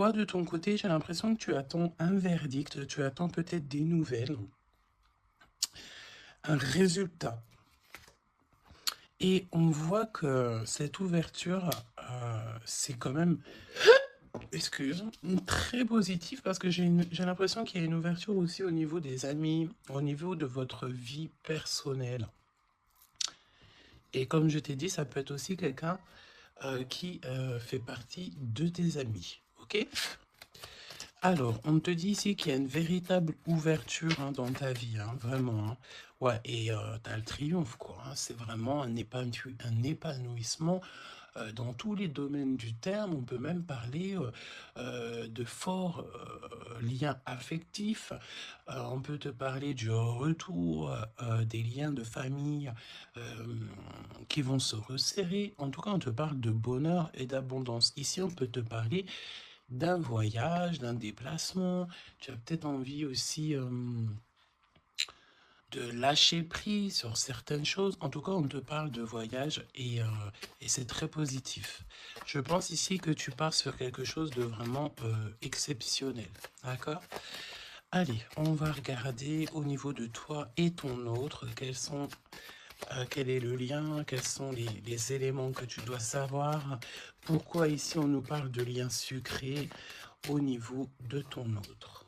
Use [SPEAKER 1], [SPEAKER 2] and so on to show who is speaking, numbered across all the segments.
[SPEAKER 1] Toi, de ton côté, j'ai l'impression que tu attends un verdict, tu attends peut-être des nouvelles, un résultat. Et on voit que cette ouverture, c'est quand même, excuse, très positif parce que j'ai l'impression qu'il y a une ouverture aussi au niveau des amis, au niveau de votre vie personnelle. Et comme je t'ai dit, ça peut être aussi quelqu'un qui fait partie de tes amis. Ok? Alors, on te dit ici qu'il y a une véritable ouverture dans ta vie, vraiment. Ouais, et tu as le triomphe, quoi. C'est vraiment un épanouissement dans tous les domaines du terme. On peut même parler de forts liens affectifs. On peut te parler du retour des liens de famille euh, qui vont se resserrer. En tout cas, on te parle de bonheur et d'abondance. Ici, on peut te parler d'un voyage, d'un déplacement. Tu as peut-être envie aussi de lâcher prise sur certaines choses. En tout cas, on te parle de voyage et c'est très positif. Je pense ici que tu pars sur quelque chose de vraiment exceptionnel. D'accord? Allez, on va regarder au niveau de toi et ton autre, quel est le lien, quels sont les éléments que tu dois savoir. Pourquoi ici on nous parle de liens sucrés au niveau de ton autre.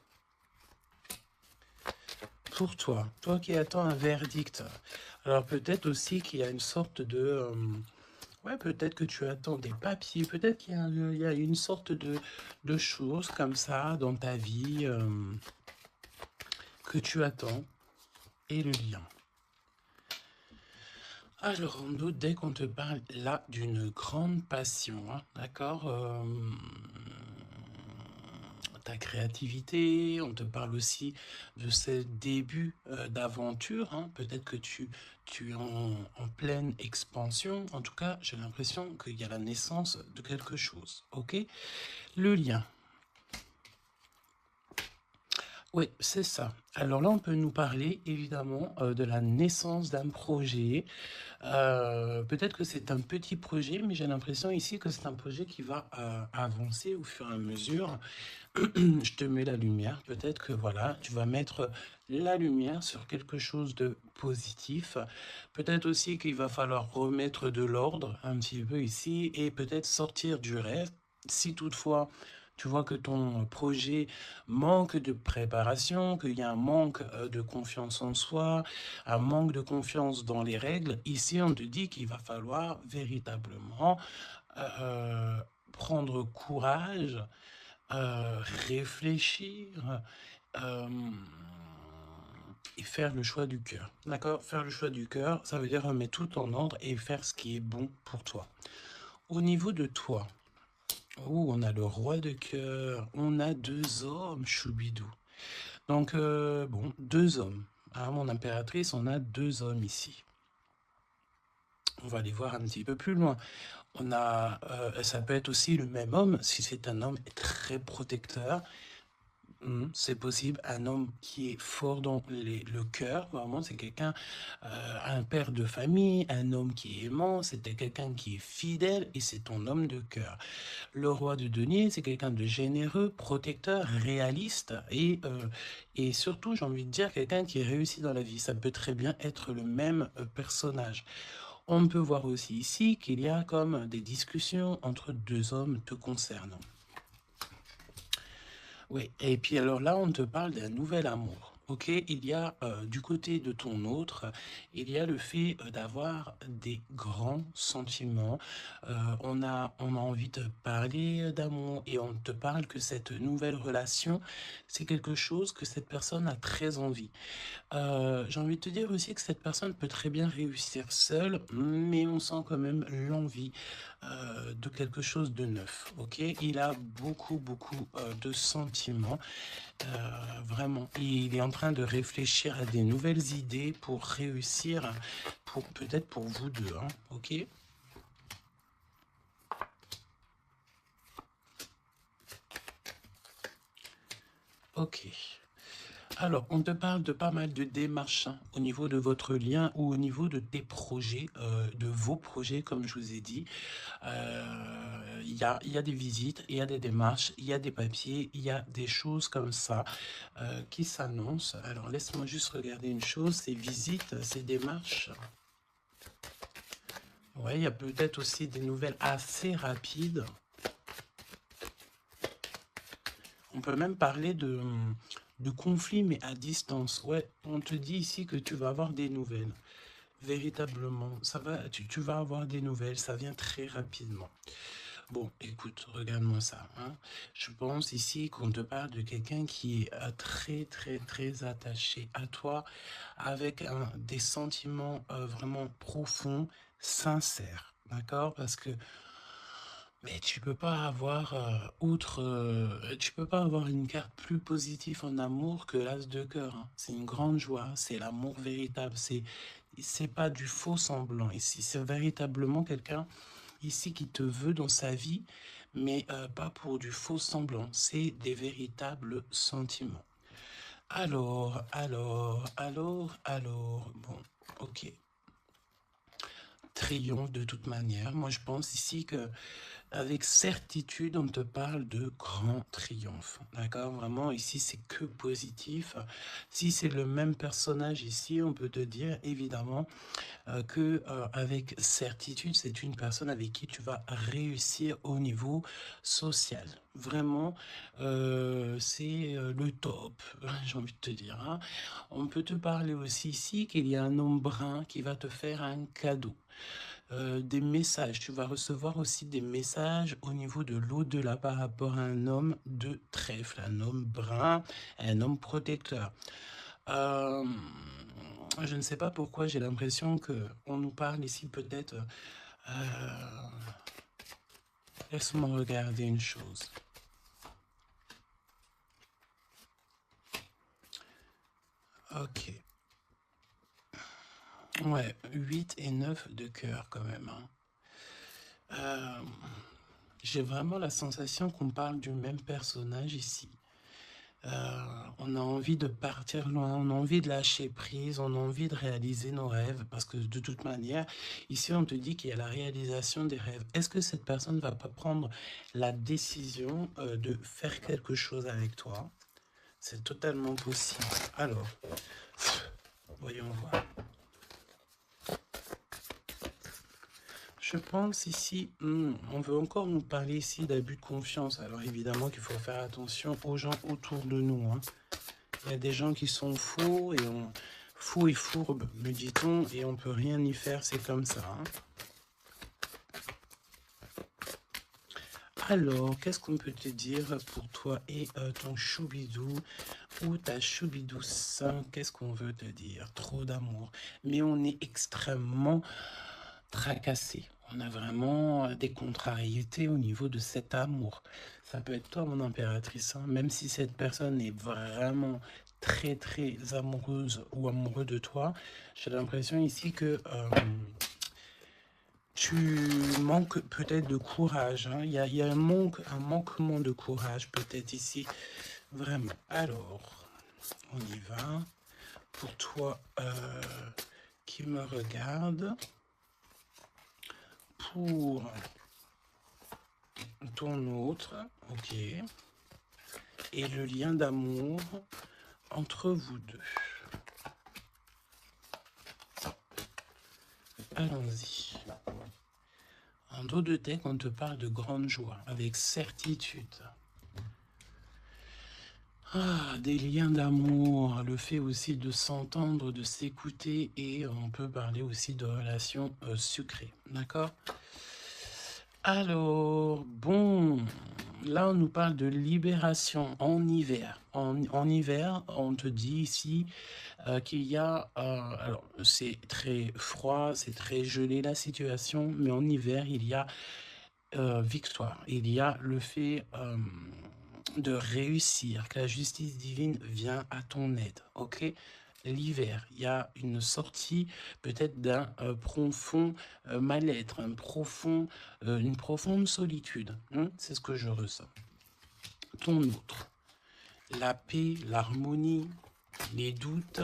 [SPEAKER 1] Pour toi, toi qui attends un verdict, alors peut-être aussi qu'il y a une sorte de... ouais, peut-être que tu attends des papiers, peut-être il y a une sorte de choses comme ça dans ta vie que tu attends et le lien. Alors, on doute dès qu'on te parle là d'une grande passion, d'accord, ta créativité, on te parle aussi de ce début d'aventure, peut-être que tu es en pleine expansion, en tout cas, j'ai l'impression qu'il y a la naissance de quelque chose, ok? Le lien. Oui, c'est ça. Alors là, on peut nous parler évidemment de la naissance d'un projet. Peut-être que c'est un petit projet, mais j'ai l'impression ici que c'est un projet qui va avancer au fur et à mesure. Je te mets la lumière. Peut-être que voilà, tu vas mettre la lumière sur quelque chose de positif. Peut-être aussi qu'il va falloir remettre de l'ordre un petit peu ici et peut-être sortir du rêve. Si toutefois tu vois que ton projet manque de préparation, qu'il y a un manque de confiance en soi, un manque de confiance dans les règles, ici on te dit qu'il va falloir véritablement euh, prendre courage, réfléchir euh, et faire le choix du cœur. D'accord? Faire le choix du cœur, ça veut dire remettre tout en ordre et faire ce qui est bon pour toi. Au niveau de toi, oh, on a le roi de cœur, on a deux hommes, choubidou. Donc, bon, deux hommes. Mon impératrice, on a deux hommes ici. On va aller voir un petit peu plus loin. On a, ça peut être aussi le même homme, si c'est un homme très protecteur. C'est possible, un homme qui est fort dans le cœur, vraiment, c'est quelqu'un, un père de famille, un homme qui est aimant, c'était quelqu'un qui est fidèle et c'est ton homme de cœur. Le roi de denier, c'est quelqu'un de généreux, protecteur, réaliste et surtout, j'ai envie de dire, quelqu'un qui réussit dans la vie. Ça peut très bien être le même personnage. On peut voir aussi ici qu'il y a comme des discussions entre deux hommes te concernant. Oui, et puis alors là, on te parle d'un nouvel amour. Ok, il y a du côté de ton autre, il y a le fait d'avoir des grands sentiments. On a envie de parler d'amour et on te parle que cette nouvelle relation, c'est quelque chose que cette personne a très envie. J'ai envie de te dire aussi que cette personne peut très bien réussir seule, mais on sent quand même l'envie de quelque chose de neuf. Ok, il a beaucoup, beaucoup de sentiments, vraiment. Il est en train de réfléchir à des nouvelles idées pour réussir, pour peut-être pour vous deux. Ok. Ok. Alors, on te parle de pas mal de démarches au niveau de votre lien ou au niveau de tes projets, de vos projets, comme je vous ai dit. Il y a des visites, il y a des démarches, il y a des papiers, il y a des choses comme ça qui s'annoncent. Alors, laisse-moi juste regarder une chose, ces visites, ces démarches. Ouais, il y a peut-être aussi des nouvelles assez rapides. On peut même parler de conflit, mais à distance. Ouais, on te dit ici que tu vas avoir des nouvelles. Véritablement, tu vas avoir des nouvelles, ça vient très rapidement. Bon, écoute, regarde-moi ça. Hein. Je pense ici qu'on te parle de quelqu'un qui est très, très, très attaché à toi, avec des sentiments vraiment profonds, sincères. D'accord? Parce que mais tu peux pas avoir tu peux pas avoir une carte plus positive en amour que l'as de cœur. Hein. C'est une grande joie, c'est l'amour véritable, c'est pas du faux semblant. Ici, c'est véritablement quelqu'un ici qui te veut dans sa vie, mais pas pour du faux semblant. C'est des véritables sentiments. Alors. Bon, ok. Triomphe de toute manière. Moi, je pense ici que avec certitude, on te parle de grand triomphe. D'accord? Vraiment, ici, c'est que positif. Si c'est le même personnage ici, on peut te dire évidemment que avec certitude, c'est une personne avec qui tu vas réussir au niveau social. Vraiment, c'est le top, j'ai envie de te dire. Hein. On peut te parler aussi ici qu'il y a un homme brun qui va te faire un cadeau. Des messages, tu vas recevoir aussi des messages au niveau de l'au-delà par rapport à un homme de trèfle, un homme brun, un homme protecteur. Euh, je ne sais pas pourquoi j'ai l'impression que on nous parle ici peut-être. Laisse-moi regarder une chose. Ok. Ouais, 8 et 9 de cœur quand même. Hein. J'ai vraiment la sensation qu'on parle du même personnage ici. On a envie de partir loin, on a envie de lâcher prise, on a envie de réaliser nos rêves, parce que de toute manière, ici on te dit qu'il y a la réalisation des rêves. Est-ce que cette personne ne va pas prendre la décision de faire quelque chose avec toi? C'est totalement possible. Alors, voyons voir. Je pense ici, on veut encore nous parler ici d'abus de confiance. Alors évidemment qu'il faut faire attention aux gens autour de nous. Hein. Il y a des gens qui sont faux faux et fourbes, me dit-on, et on peut rien y faire, c'est comme ça. Hein. Alors, qu'est-ce qu'on peut te dire pour toi et ton choubidou ou ta choubidouce? Qu'est-ce qu'on veut te dire? Trop d'amour. Mais on est extrêmement tracassé. On a vraiment des contrariétés au niveau de cet amour. Ça peut être toi, mon impératrice, hein, même si cette personne est vraiment très, très amoureuse ou amoureux de toi. J'ai l'impression ici que tu manques peut-être de courage. Hein. Il y a un manquement de courage peut-être ici. Vraiment. Alors, on y va. Pour toi qui me regarde. Pour ton autre, ok, et le lien d'amour entre vous deux. Allons-y. En dos de tête, on te parle de grande joie, avec certitude. Ah, des liens d'amour, le fait aussi de s'entendre, de s'écouter, et on peut parler aussi de relations sucrées, d'accord? Alors, bon, là on nous parle de libération en hiver. En hiver, on te dit ici qu'il y a, alors c'est très froid, c'est très gelé la situation, mais en hiver, il y a victoire. Il y a le fait de réussir, que la justice divine vient à ton aide, ok? L'hiver, il y a une sortie peut-être d'un profond mal-être, une profonde solitude. Hein, c'est ce que je ressens. Ton autre, la paix, l'harmonie, les doutes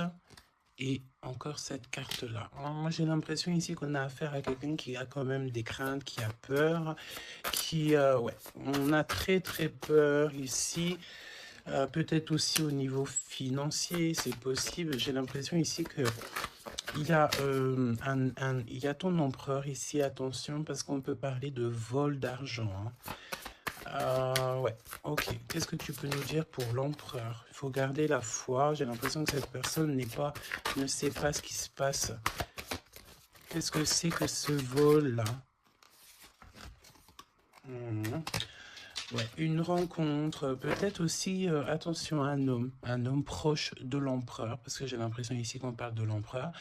[SPEAKER 1] Et encore cette carte-là. Moi, j'ai l'impression ici qu'on a affaire à quelqu'un qui a quand même des craintes, qui a peur, ouais, on a très très peur ici. Peut-être aussi au niveau financier, c'est possible. J'ai l'impression ici que il y a, il y a ton empereur ici, attention, parce qu'on peut parler de vol d'argent. Ouais, ok. Qu'est-ce que tu peux nous dire pour l'empereur? Il faut garder la foi. J'ai l'impression que cette personne ne sait pas ce qui se passe. Qu'est-ce que c'est que ce vol-là? Ouais, une rencontre, peut-être aussi, attention, un homme proche de l'empereur, parce que j'ai l'impression ici qu'on parle de l'empereur.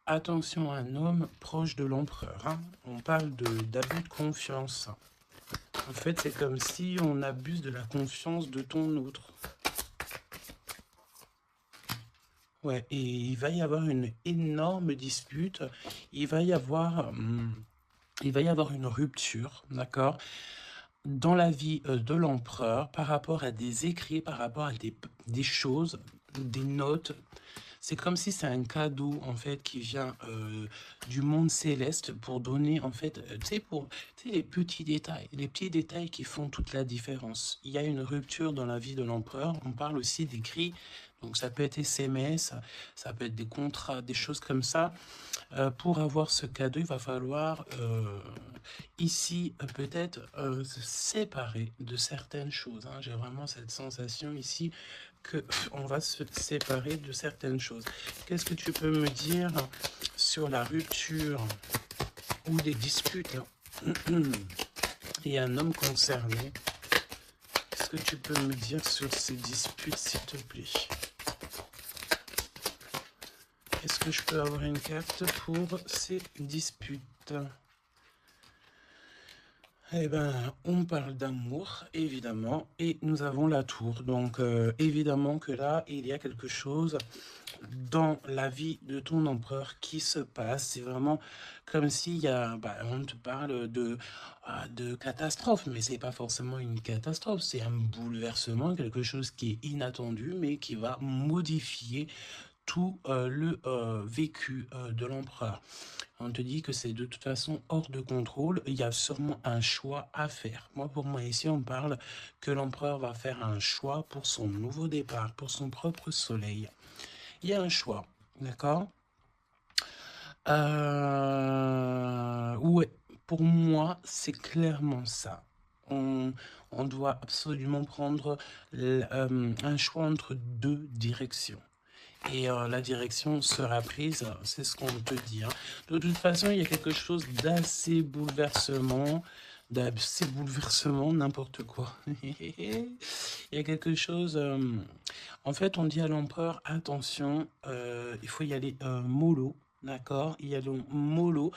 [SPEAKER 1] Attention, un homme proche de l'empereur, hein. On parle d'abus de confiance. En fait, c'est comme si on abuse de la confiance de ton autre. Ouais, et il va y avoir une énorme dispute. Il va y avoir une rupture, d'accord, dans la vie de l'empereur par rapport à des écrits, par rapport à des choses, des notes. C'est comme si c'est un cadeau, en fait, qui vient du monde céleste pour donner, en fait, tu sais, les petits détails qui font toute la différence. Il y a une rupture dans la vie de l'empereur. On parle aussi d'écrits, donc ça peut être SMS, ça peut être des contrats, des choses comme ça. Pour avoir ce cadeau, il va falloir ici peut-être se séparer de certaines choses, hein. J'ai vraiment cette sensation ici que on va se séparer de certaines choses. Qu'est-ce que tu peux me dire sur la rupture ou des disputes? Il y a un homme concerné. Qu'est-ce que tu peux me dire sur ces disputes, s'il te plaît? Est-ce que je peux avoir une carte pour ces disputes? Eh ben, on parle d'amour, évidemment, et nous avons la tour. Donc, évidemment que là, il y a quelque chose dans la vie de ton empereur qui se passe. C'est vraiment comme s'il y a, on te parle de catastrophe, mais c'est pas forcément une catastrophe, c'est un bouleversement, quelque chose qui est inattendu, mais qui va modifier tout le vécu de l'empereur. On te dit que c'est de toute façon hors de contrôle. Il y a sûrement un choix à faire. Pour moi, ici, on parle que l'empereur va faire un choix pour son nouveau départ, pour son propre soleil. Il y a un choix, d'accord? Ouais, pour moi, c'est clairement ça. On, on doit absolument prendre un choix entre deux directions. Et la direction sera prise, c'est ce qu'on te dit, hein. De toute façon, il y a quelque chose d'assez bouleversement, n'importe quoi. Il y a quelque chose, en fait, on dit à l'empereur, attention, il faut y aller mollo, d'accord? Il y a le mollo.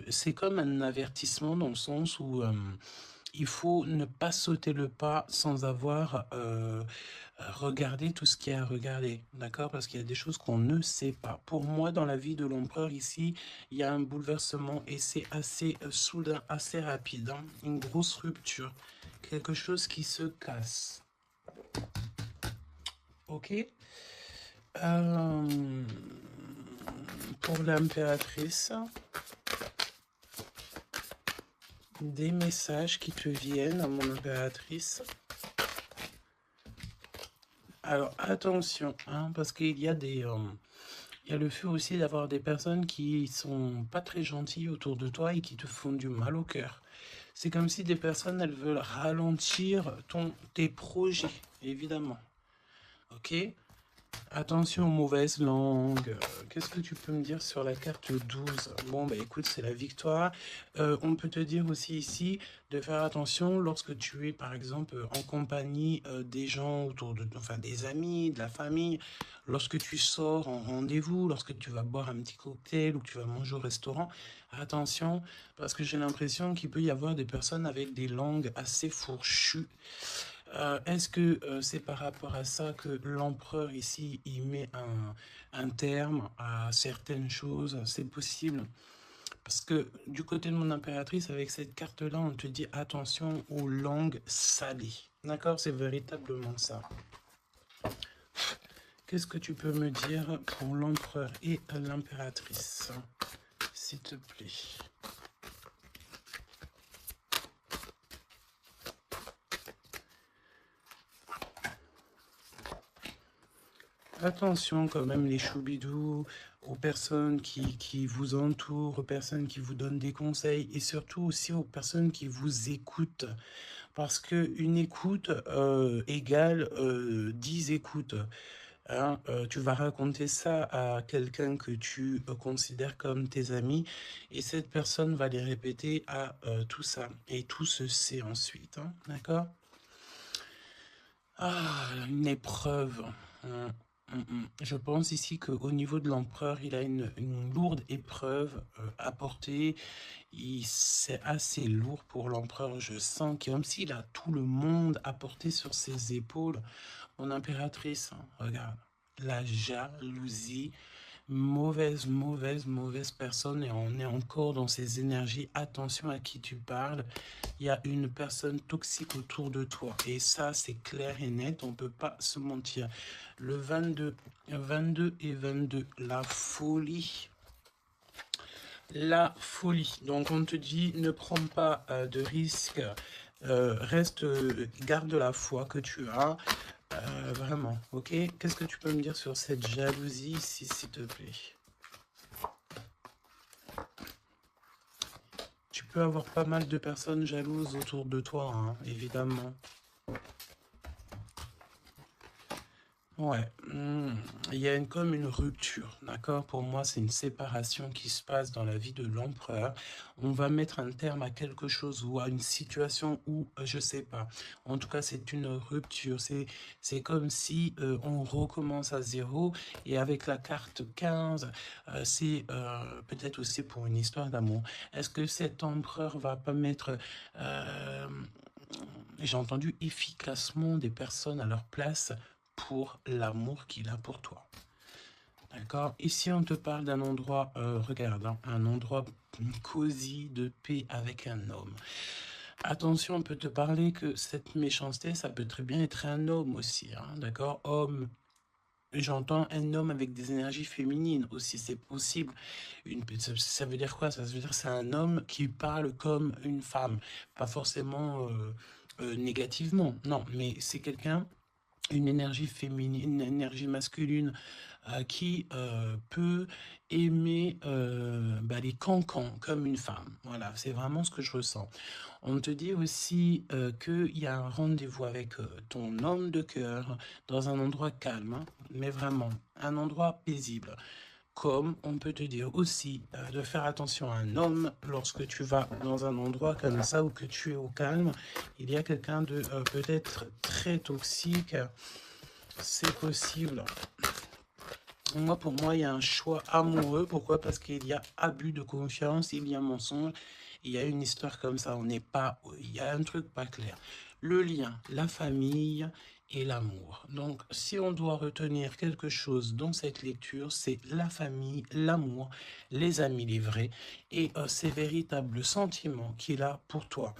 [SPEAKER 1] C'est comme un avertissement dans le sens où il faut ne pas sauter le pas sans avoir regardé tout ce qu'il y a à regarder, d'accord? Parce qu'il y a des choses qu'on ne sait pas. Pour moi, dans la vie de l'empereur ici, il y a un bouleversement et c'est assez soudain, assez rapide, hein. Une grosse rupture, quelque chose qui se casse. Ok? Pour l'impératrice, des messages qui te viennent à mon impératrice. Alors attention, hein, parce qu'il y a il y a le fait aussi d'avoir des personnes qui sont pas très gentilles autour de toi et qui te font du mal au cœur. C'est comme si des personnes, elles veulent ralentir tes projets, évidemment. Ok? Attention aux mauvaises langues. Qu'est-ce que tu peux me dire sur la carte 12? Bon, bah écoute, c'est la victoire. On peut te dire aussi ici de faire attention lorsque tu es, par exemple, en compagnie des gens enfin des amis, de la famille, lorsque tu sors en rendez-vous, lorsque tu vas boire un petit cocktail ou que tu vas manger au restaurant. Attention, parce que j'ai l'impression qu'il peut y avoir des personnes avec des langues assez fourchues. Est-ce que c'est par rapport à ça que l'empereur ici, il met un terme à certaines choses? C'est possible. Parce que du côté de mon impératrice, avec cette carte-là, on te dit attention aux langues salées. D'accord? C'est véritablement ça. Qu'est-ce que tu peux me dire pour l'empereur et l'impératrice, s'il te plaît? Attention quand même les choubidous, aux personnes qui vous entourent, aux personnes qui vous donnent des conseils et surtout aussi aux personnes qui vous écoutent. Parce qu'une écoute égale 10 écoutes. Hein, tu vas raconter ça à quelqu'un que tu considères comme tes amis et cette personne va les répéter à tout ça. Et tout se sait ensuite. Hein, d'accord? Ah, une épreuve. Je pense ici qu'au niveau de l'empereur, il a une lourde épreuve à porter. C'est assez lourd pour l'empereur. Je sens que même s'il a tout le monde à porter sur ses épaules, mon impératrice, hein, regarde, la jalousie, mauvaise personne et on est encore dans ces énergies. Attention à qui tu parles. Il y a une personne toxique autour de toi et ça c'est clair et net, on peut pas se mentir. Le 22 et 22, la folie. La folie. Donc on te dit ne prends pas de risques, reste, garde la foi que tu as. Vraiment, ok? Qu'est-ce que tu peux me dire sur cette jalousie ici, s'il te plaît? Tu peux avoir pas mal de personnes jalouses autour de toi, hein, évidemment. Ouais, il y a comme une rupture, d'accord? Pour moi, c'est une séparation qui se passe dans la vie de l'empereur. On va mettre un terme à quelque chose ou à une situation où, je sais pas. En tout cas, c'est une rupture. C'est comme si on recommence à zéro. Et avec la carte 15, c'est peut-être aussi pour une histoire d'amour. Est-ce que cet empereur va pas mettre... j'ai entendu efficacement des personnes à leur place pour l'amour qu'il a pour toi. D'accord? Ici, on te parle d'un endroit, regarde, hein, un endroit cosy, de paix avec un homme. Attention, on peut te parler que cette méchanceté, ça peut très bien être un homme aussi, hein, d'accord? Homme, j'entends un homme avec des énergies féminines aussi, c'est possible. Ça veut dire quoi? Ça veut dire que c'est un homme qui parle comme une femme, pas forcément négativement, non, mais c'est quelqu'un, une énergie féminine, une énergie masculine qui peut aimer les cancans comme une femme. Voilà, c'est vraiment ce que je ressens. On te dit aussi qu'il y a un rendez-vous avec ton homme de cœur dans un endroit calme, hein, mais vraiment un endroit paisible. Comme on peut te dire aussi de faire attention à un homme lorsque tu vas dans un endroit comme ça ou que tu es au calme. Il y a quelqu'un de peut-être très toxique. C'est possible. Pour moi, il y a un choix amoureux. Pourquoi? Parce qu'il y a abus de confiance, il y a mensonge, il y a une histoire comme ça. On n'est pas, il y a un truc pas clair. Le lien, la famille et l'amour. Donc, si on doit retenir quelque chose dans cette lecture, c'est la famille, l'amour, les amis, les vrais et ces véritables sentiments qu'il a pour toi.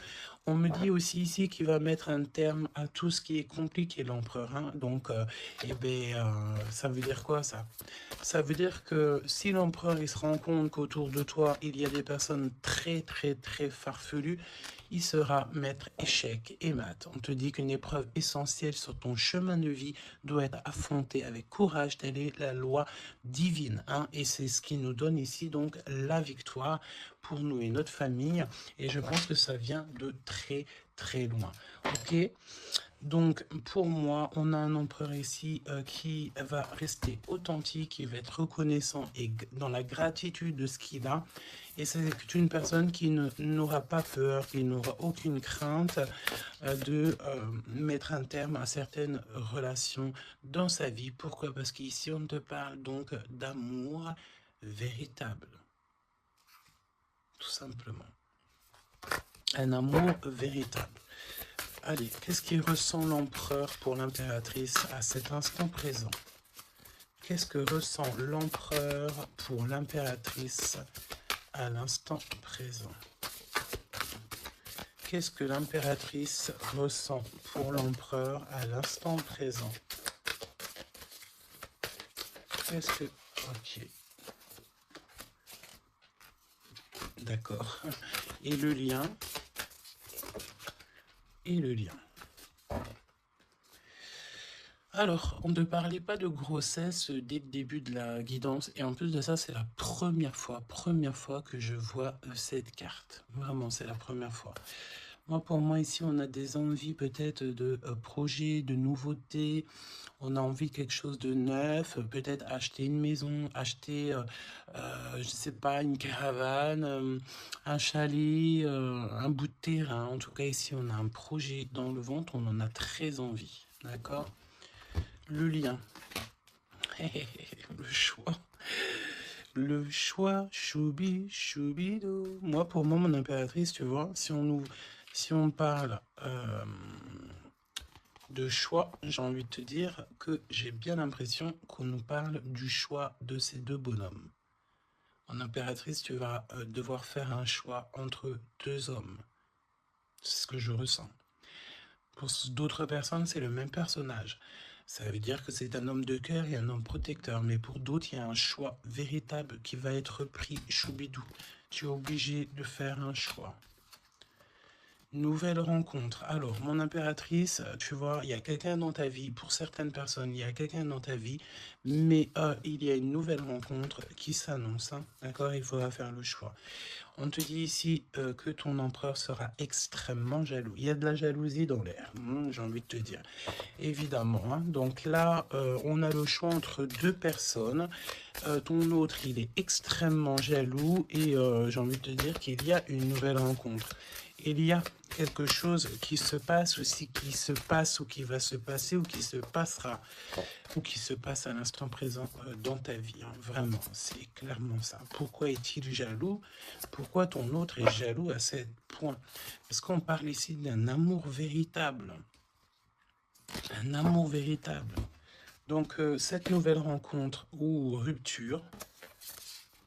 [SPEAKER 1] On me dit aussi ici qu'il va mettre un terme à tout ce qui est compliqué, l'empereur. Hein. Donc, ça veut dire quoi ça? Ça veut dire que si l'empereur il se rend compte qu'autour de toi, il y a des personnes très farfelues, il sera maître échec et mat. On te dit qu'une épreuve essentielle sur ton chemin de vie doit être affrontée avec courage. Telle est la loi divine. Hein, et c'est ce qui nous donne ici donc la victoire pour nous et notre famille. Et je pense que ça vient de très loin. Ok? Donc, pour moi, on a un empereur ici qui va rester authentique, qui va être reconnaissant et dans la gratitude de ce qu'il a. Et c'est une personne qui n'aura pas peur, qui n'aura aucune crainte de mettre un terme à certaines relations dans sa vie. Pourquoi? Parce qu'ici, on te parle donc d'amour véritable. Tout simplement. Un amour véritable. Allez, qu'est-ce qu'il ressent l'empereur pour l'impératrice à cet instant présent? Qu'est-ce que ressent l'empereur pour l'impératrice à l'instant présent? Qu'est-ce que l'impératrice ressent pour l'empereur à l'instant présent? Qu'est-ce que... Ok, d'accord. Et le lien. Et le lien. Alors, on ne parlait pas de grossesse dès le début de la guidance. Et en plus de ça, c'est la première fois que je vois cette carte. Vraiment, c'est la première fois. Moi, pour moi, ici, on a des envies peut-être de projets, de nouveautés. On a envie de quelque chose de neuf, peut-être acheter une maison, acheter, je sais pas, une caravane, un chalet, un bout de terrain. En tout cas, ici, on a un projet dans le ventre, on en a très envie. D'accord? Le lien, le choix. Le choix, choubi, choubido. Moi, pour moi, mon impératrice, tu vois, si on parle de choix, j'ai envie de te dire que j'ai bien l'impression qu'on nous parle du choix de ces deux bonhommes. En impératrice, tu vas devoir faire un choix entre deux hommes. C'est ce que je ressens. Pour d'autres personnes, c'est le même personnage. Ça veut dire que c'est un homme de cœur et un homme protecteur. Mais pour d'autres, il y a un choix véritable qui va être pris, choubidou. Tu es obligé de faire un choix. Nouvelle rencontre. Alors, mon impératrice, tu vois, il y a quelqu'un dans ta vie. Pour certaines personnes, il y a quelqu'un dans ta vie. Mais il y a une nouvelle rencontre qui s'annonce. Hein, d'accord? Il faudra faire le choix. On te dit ici que ton empereur sera extrêmement jaloux. Il y a de la jalousie dans l'air, j'ai envie de te dire. Évidemment. Hein. Donc là, on a le choix entre deux personnes. Ton autre, il est extrêmement jaloux et j'ai envie de te dire qu'il y a une nouvelle rencontre. Il y a quelque chose qui se passe aussi, qui se passe ou qui va se passer ou qui se passera ou qui se passe à l'instant présent dans ta vie. Hein. Vraiment, c'est clairement ça. Pourquoi est-il jaloux? Pourquoi ton autre est jaloux à ce point? Parce qu'on parle ici d'un amour véritable. Un amour véritable. Donc, cette nouvelle rencontre ou rupture,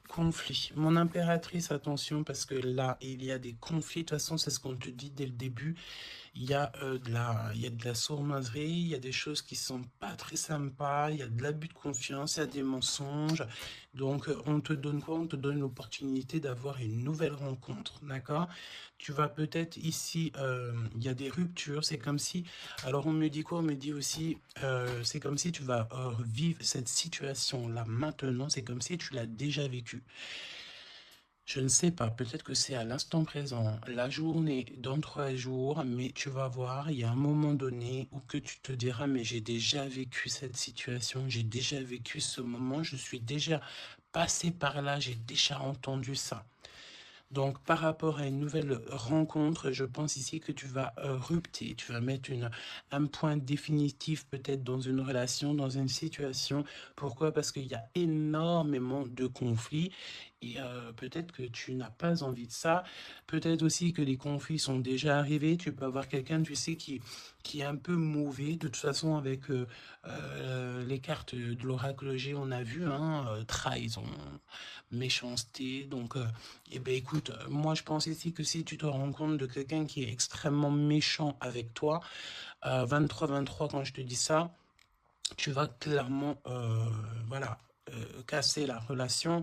[SPEAKER 1] conflit. Mon impératrice, attention, parce que là, il y a des conflits. De toute façon, c'est ce qu'on te dit dès le début. Il y a il y a de la sournoiserie, il y a des choses qui sont pas très sympas, il y a de l'abus de confiance, il y a des mensonges. Donc, on te donne quoi? On te donne l'opportunité d'avoir une nouvelle rencontre, d'accord? Tu vas peut-être ici, il y a des ruptures, c'est comme si... Alors, on me dit quoi? On me dit aussi, c'est comme si tu vas vivre cette situation-là maintenant, c'est comme si tu l'as déjà vécue. Je ne sais pas, peut-être que c'est à l'instant présent, la journée, dans 3 jours, mais tu vas voir, il y a un moment donné où que tu te diras, mais j'ai déjà vécu cette situation, j'ai déjà vécu ce moment, je suis déjà passé par là, j'ai déjà entendu ça. Donc, par rapport à une nouvelle rencontre, je pense ici que tu vas rupter, tu vas mettre un point définitif peut-être dans une relation, dans une situation. Pourquoi? Parce qu'il y a énormément de conflits et peut-être que tu n'as pas envie de ça. Peut-être aussi que les conflits sont déjà arrivés. Tu peux avoir quelqu'un, tu sais, qui est un peu mauvais. De toute façon, avec les cartes de l'oracle G, on a vu, hein, trahison, méchanceté. Donc, eh bien, écoute, moi, je pense ici que si tu te rends compte de quelqu'un qui est extrêmement méchant avec toi, 23-23, quand je te dis ça, tu vas clairement, voilà, casser la relation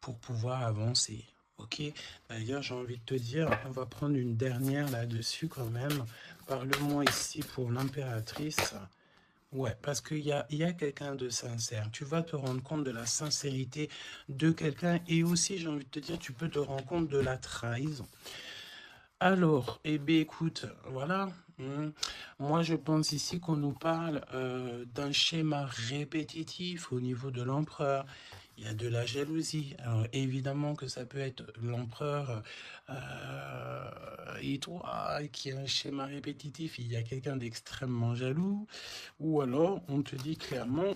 [SPEAKER 1] pour pouvoir avancer. Ok? D'ailleurs, j'ai envie de te dire, on va prendre une dernière là-dessus quand même. Parle-moi ici pour l'impératrice. Ouais, parce il y a quelqu'un de sincère. Tu vas te rendre compte de la sincérité de quelqu'un et aussi, j'ai envie de te dire, tu peux te rendre compte de la trahison. Alors, eh bien, écoute, voilà. Moi, je pense ici qu'on nous parle d'un schéma répétitif au niveau de l'empereur. Il y a de la jalousie. Alors, évidemment que ça peut être l'empereur et toi qui a un schéma répétitif. Il y a quelqu'un d'extrêmement jaloux. Ou alors, on te dit clairement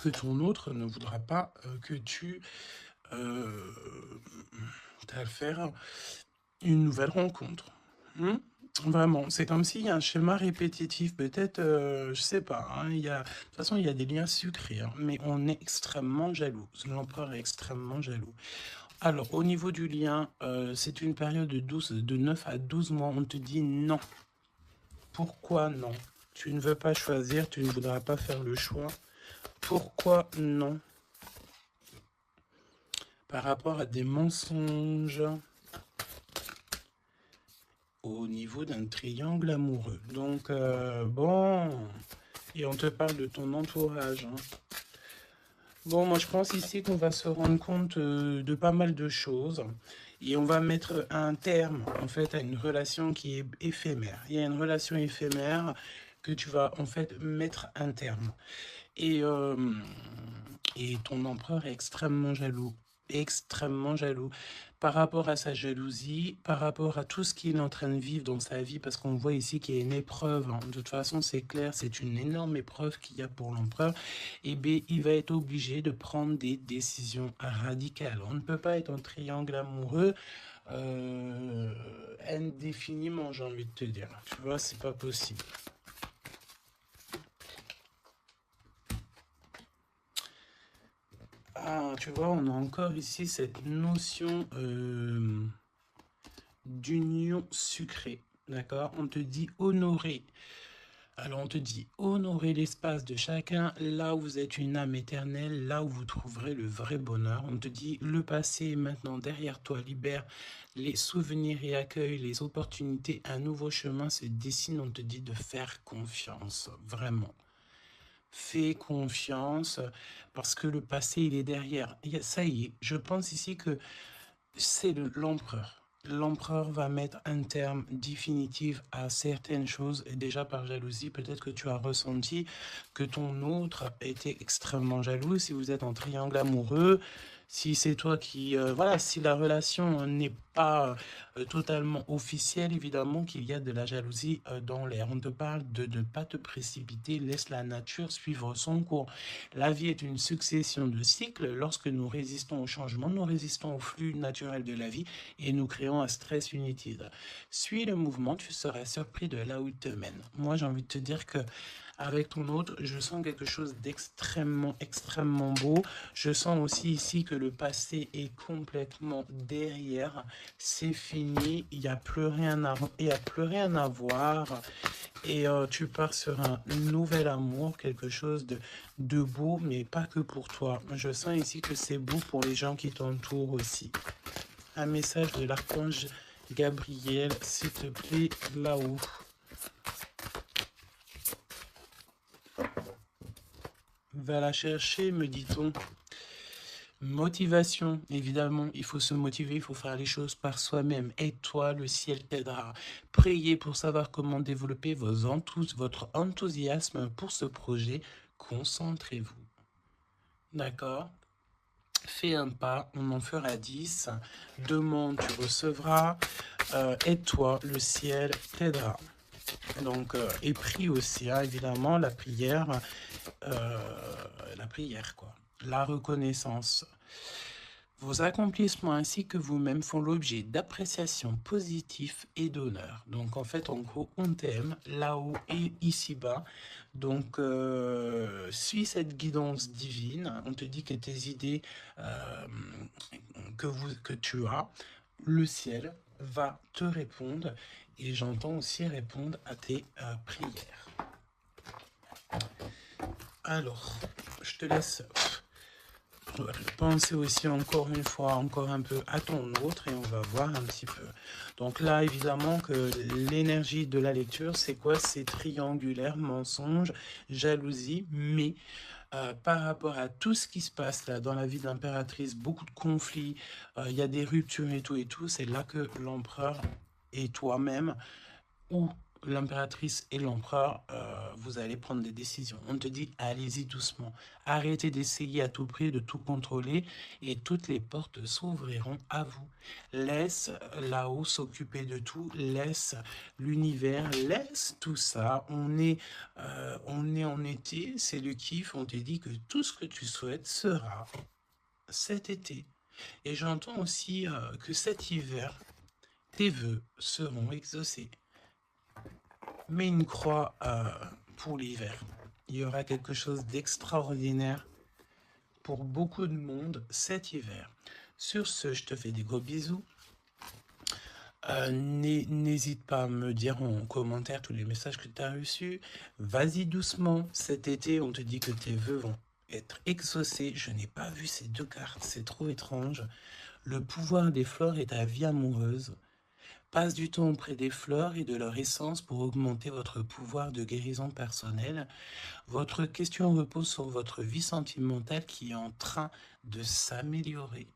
[SPEAKER 1] que ton autre ne voudra pas que tu faire une nouvelle rencontre. Vraiment, c'est comme s'il y a un schéma répétitif, peut-être, je sais pas, hein, de toute façon, il y a des liens sucrés, hein, mais on est extrêmement jaloux. L'empereur est extrêmement jaloux. Alors, au niveau du lien, c'est une période de 9 à 12 mois. On te dit non. Pourquoi non? Tu ne veux pas choisir, tu ne voudras pas faire le choix. Pourquoi non? Par rapport à des mensonges au niveau d'un triangle amoureux. Donc, bon, et on te parle de ton entourage. Hein. Bon, moi je pense ici qu'on va se rendre compte de pas mal de choses et on va mettre un terme en fait à une relation qui est éphémère. Il y a une relation éphémère que tu vas en fait mettre un terme. Et, euh, et ton empereur est extrêmement jaloux par rapport à sa jalousie, par rapport à tout ce qu'il est en train de vivre dans sa vie, parce qu'on voit ici qu'il y a une épreuve. Hein. De toute façon, c'est clair, c'est une énorme épreuve qu'il y a pour l'empereur. Et bien, il va être obligé de prendre des décisions radicales. On ne peut pas être en triangle amoureux indéfiniment, j'ai envie de te dire. Tu vois, c'est pas possible. Ah, tu vois, on a encore ici cette notion d'union sucrée, d'accord? On te dit honorer. Alors on te dit honorer l'espace de chacun, là où vous êtes une âme éternelle, là où vous trouverez le vrai bonheur. On te dit le passé est maintenant derrière toi, libère les souvenirs et accueille les opportunités. Un nouveau chemin se dessine, on te dit de faire confiance, vraiment. Fais confiance parce que le passé, il est derrière. Ça y est, je pense ici que c'est l'empereur. L'empereur va mettre un terme définitif à certaines choses. Et déjà par jalousie, peut-être que tu as ressenti que ton autre était extrêmement jaloux. Si vous êtes en triangle amoureux, si c'est toi qui... voilà, si la relation n'est pas totalement officielle, évidemment qu'il y a de la jalousie dans l'air. On te parle de ne pas te précipiter, laisse la nature suivre son cours. La vie est une succession de cycles. Lorsque nous résistons au changement, nous résistons au flux naturel de la vie et nous créons un stress inutile. Suis le mouvement, tu seras surpris de là où il te mène. Moi, j'ai envie de te dire que avec ton autre, je sens quelque chose extrêmement beau. Je sens aussi ici que le passé est complètement derrière. C'est fini, il n'y a plus rien à voir. Et tu pars sur un nouvel amour, quelque chose de beau, mais pas que pour toi. Je sens ici que c'est beau pour les gens qui t'entourent aussi. Un message de l'archange Gabriel, s'il te plaît, là-haut. Va la chercher, me dit-on. Motivation, évidemment, il faut se motiver, il faut faire les choses par soi-même. Et toi, le ciel t'aidera. Priez pour savoir comment développer votre enthousiasme pour ce projet. Concentrez-vous. D'accord? Fais un pas, on en fera 10. Demande, tu recevras. Aide-toi, le ciel t'aidera. Donc, et prie aussi, hein, évidemment, la prière, quoi. La reconnaissance. Vos accomplissements ainsi que vous-même font l'objet d'appréciation positive et d'honneur. Donc en fait, en gros, on t'aime là-haut et ici-bas. Donc suis cette guidance divine. On te dit que tes idées que tu as, le ciel va te répondre. Et j'entends aussi répondre à tes prières. Alors, je te laisse pensez aussi encore une fois, encore un peu à ton autre et on va voir un petit peu. Donc là, évidemment que l'énergie de la lecture, c'est quoi? C'est triangulaire, mensonge, jalousie, mais par rapport à tout ce qui se passe là dans la vie d'impératrice, beaucoup de conflits, il y a des ruptures et tout, c'est là que l'empereur et toi-même ou l'impératrice et l'empereur, vous allez prendre des décisions. On te dit, allez-y doucement. Arrêtez d'essayer à tout prix de tout contrôler et toutes les portes s'ouvriront à vous. Laisse là-haut s'occuper de tout. Laisse l'univers, laisse tout ça. On est en été, c'est le kiff. On te dit que tout ce que tu souhaites sera cet été. Et j'entends aussi que cet hiver, tes vœux seront exaucés. Mets une croix pour l'hiver. Il y aura quelque chose d'extraordinaire pour beaucoup de monde cet hiver. Sur ce, je te fais des gros bisous. N'hésite pas à me dire en commentaire tous les messages que tu as reçus. Vas-y doucement. Cet été, on te dit que tes vœux vont être exaucé. Je n'ai pas vu ces deux cartes, c'est trop étrange. Le pouvoir des fleurs est ta vie amoureuse. Passe du temps auprès des fleurs et de leur essence pour augmenter votre pouvoir de guérison personnelle. Votre question repose sur votre vie sentimentale qui est en train de s'améliorer.